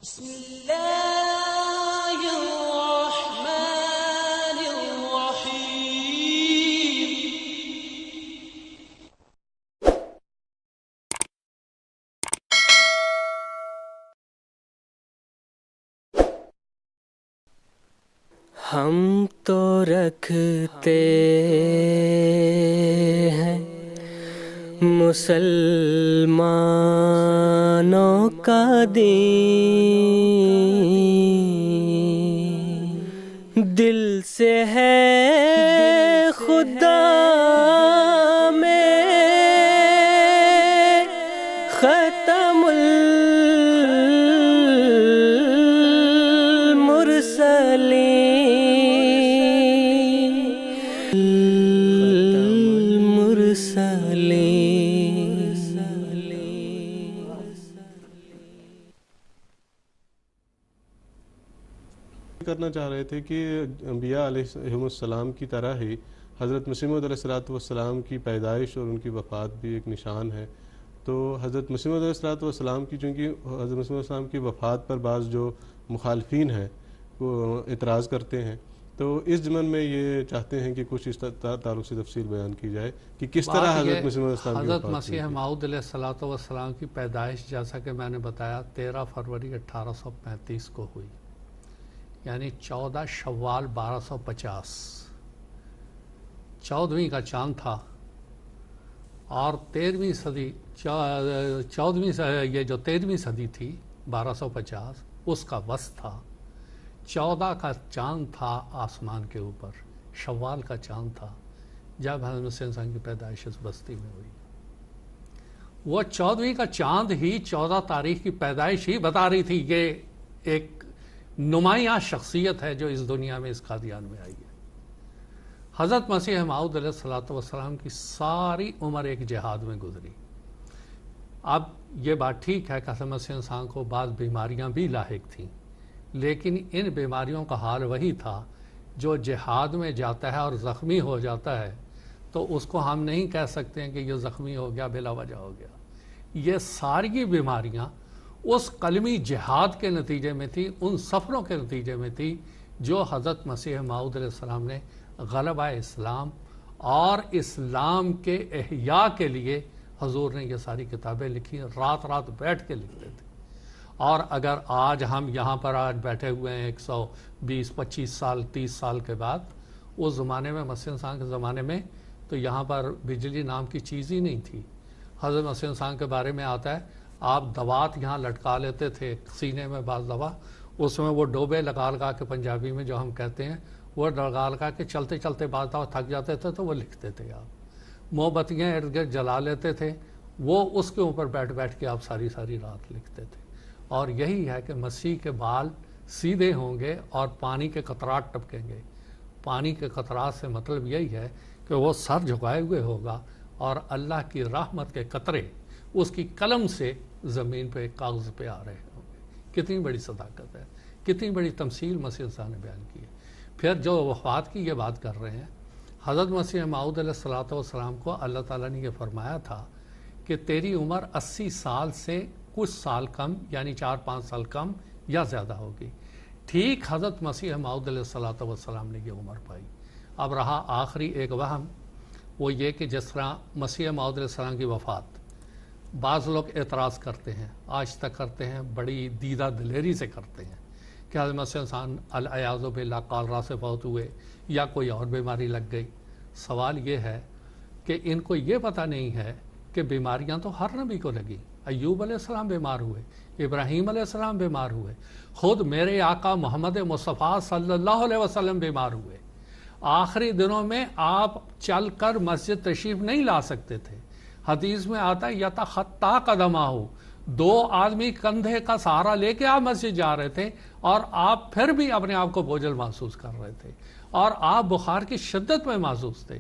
بسم الله الرحمن الرحيم. ہم تو رکھتے ہیں مسلمانوں کا دین، دل سے ہے خدا میں ختم کرنا چاہ رہے تھے کہ انبیاء علیہ السلام کی طرح ہی حضرت مسیح موعود علیہ السلام کی پیدائش اور ان کی وفات بھی ایک نشان ہے. تو حضرت مسیح موعود علیہ السلام کی چونکہ حضرت مسیح علیہ السلام کی وفات پر بعض جو مخالفین ہیں وہ اعتراض کرتے ہیں، تو اس ضمن میں یہ چاہتے ہیں کہ کچھ اس تعلق سے تفصیل بیان کی جائے کہ کس طرح حضرت مسیح موعود علیہ السلام کی حضرت وفات مسیح موعود علیہ السلام کی پیدائش جیسا کہ میں نے بتایا 13 فروری 1835 کو ہوئی، یعنی 14 شوال 1250، 14ویں کا چاند تھا. اور 13ویں صدی یہ جو 13ویں صدی تھی 1250 اس کا وسط تھا. 14 کا چاند تھا آسمان کے اوپر، شوال کا چاند تھا جب حضرت مسیح انسان کی پیدائش اس بستی میں ہوئی. وہ 14ویں کا چاند ہی 14 تاریخ کی پیدائش ہی بتا رہی تھی کہ ایک نمایاں شخصیت ہے جو اس دنیا میں اس قادیان میں آئی ہے. حضرت مسیح موعود علیہ السلام کی ساری عمر ایک جہاد میں گزری. اب یہ بات ٹھیک ہے کہ حضرت مسیح انسان کو بعض بیماریاں بھی لاحق تھیں، لیکن ان بیماریوں کا حال وہی تھا جو جہاد میں جاتا ہے اور زخمی ہو جاتا ہے تو اس کو ہم نہیں کہہ سکتے ہیں کہ یہ زخمی ہو گیا بلا وجہ ہو گیا. یہ ساری بیماریاں اس قلمی جہاد کے نتیجے میں تھی، ان سفروں کے نتیجے میں تھی جو حضرت مسیح موعود علیہ السلام نے غلبہ اسلام اور اسلام کے احیاء کے لیے حضور نے یہ ساری کتابیں لکھی. رات رات بیٹھ کے لکھتے تھے. اور اگر آج ہم یہاں پر آج بیٹھے ہوئے ہیں 120 25 سال 30 سال کے بعد، اس زمانے میں مسیح انسان کے زمانے میں تو یہاں پر بجلی نام کی چیز ہی نہیں تھی. حضرت مسیح انسان کے بارے میں آتا ہے آپ دوات یہاں لٹکا لیتے تھے سینے میں، بعض دوا اس میں وہ ڈوبے لگا کے پنجابی میں جو ہم کہتے ہیں وہ لگا کے چلتے چلتے بعض دوا تھک جاتے تھے تو وہ لکھتے تھے. آپ موم بتیاں ارد گرد جلا لیتے تھے، وہ اس کے اوپر بیٹھ کے آپ ساری رات لکھتے تھے. اور یہی ہے کہ مسیح کے بال سیدھے ہوں گے اور پانی کے قطرات ٹپکیں گے. پانی کے قطرات سے مطلب یہی ہے کہ وہ سر جھکائے ہوئے ہوگا اور اللہ کی رحمت کے قطرے اس کی قلم سے زمین پہ کاغذ پہ آ رہے ہوں گے. کتنی بڑی صداقت ہے، کتنی بڑی تمثیل مسیح انسان نے بیان کی ہے. پھر جو وفات کی یہ بات کر رہے ہیں، حضرت مسیح موعود علیہ السلام کو اللہ تعالیٰ نے یہ فرمایا تھا کہ تیری عمر 80 سال سے کچھ سال کم، یعنی 4-5 سال کم یا زیادہ ہوگی. ٹھیک حضرت مسیح موعود علیہ السلام نے یہ عمر پائی. اب رہا آخری ایک وہم، وہ یہ کہ جس طرح مسیح موعود علیہ السلام کی وفات بعض لوگ اعتراض کرتے ہیں، آج تک کرتے ہیں، بڑی دیدہ دلیری سے کرتے ہیں کہ حضرت مسیح انسان الیاذ باللہ کالرا سے فوت ہوئے یا کوئی اور بیماری لگ گئی. سوال یہ ہے کہ ان کو یہ پتہ نہیں ہے کہ بیماریاں تو ہر نبی کو لگی. ایوب علیہ السلام بیمار ہوئے، ابراہیم علیہ السلام بیمار ہوئے، خود میرے آقا محمد مصطفیٰ صلی اللہ علیہ وسلم بیمار ہوئے. آخری دنوں میں آپ چل کر مسجد تشریف نہیں لا سکتے تھے. حدیث میں آتا ہے یتخطا قدمہ، 2 آدمی کندھے کا سہارا لے کے آپ مسجد جا رہے تھے اور آپ پھر بھی اپنے آپ کو بوجھل محسوس کر رہے تھے اور آپ بخار کی شدت میں محسوس تھے.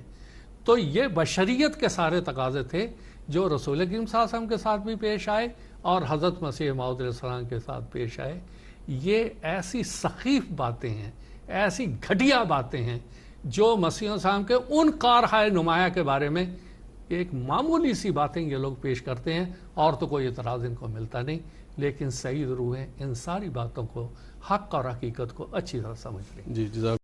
تو یہ بشریت کے سارے تقاضے تھے جو رسول کریم صلی اللہ علیہ وسلم کے ساتھ بھی پیش آئے اور حضرت مسیح موعود علیہ السلام کے ساتھ پیش آئے. یہ ایسی سخیف باتیں ہیں، ایسی گھٹیا باتیں ہیں جو مسیح السلام کے ان کارہائے نمایاں کے بارے میں ایک معمولی سی باتیں یہ لوگ پیش کرتے ہیں اور تو کوئی اعتراض ان کو ملتا نہیں. لیکن سعید روحیں ان ساری باتوں کو، حق اور حقیقت کو اچھی طرح سمجھ لیں. جی جزاک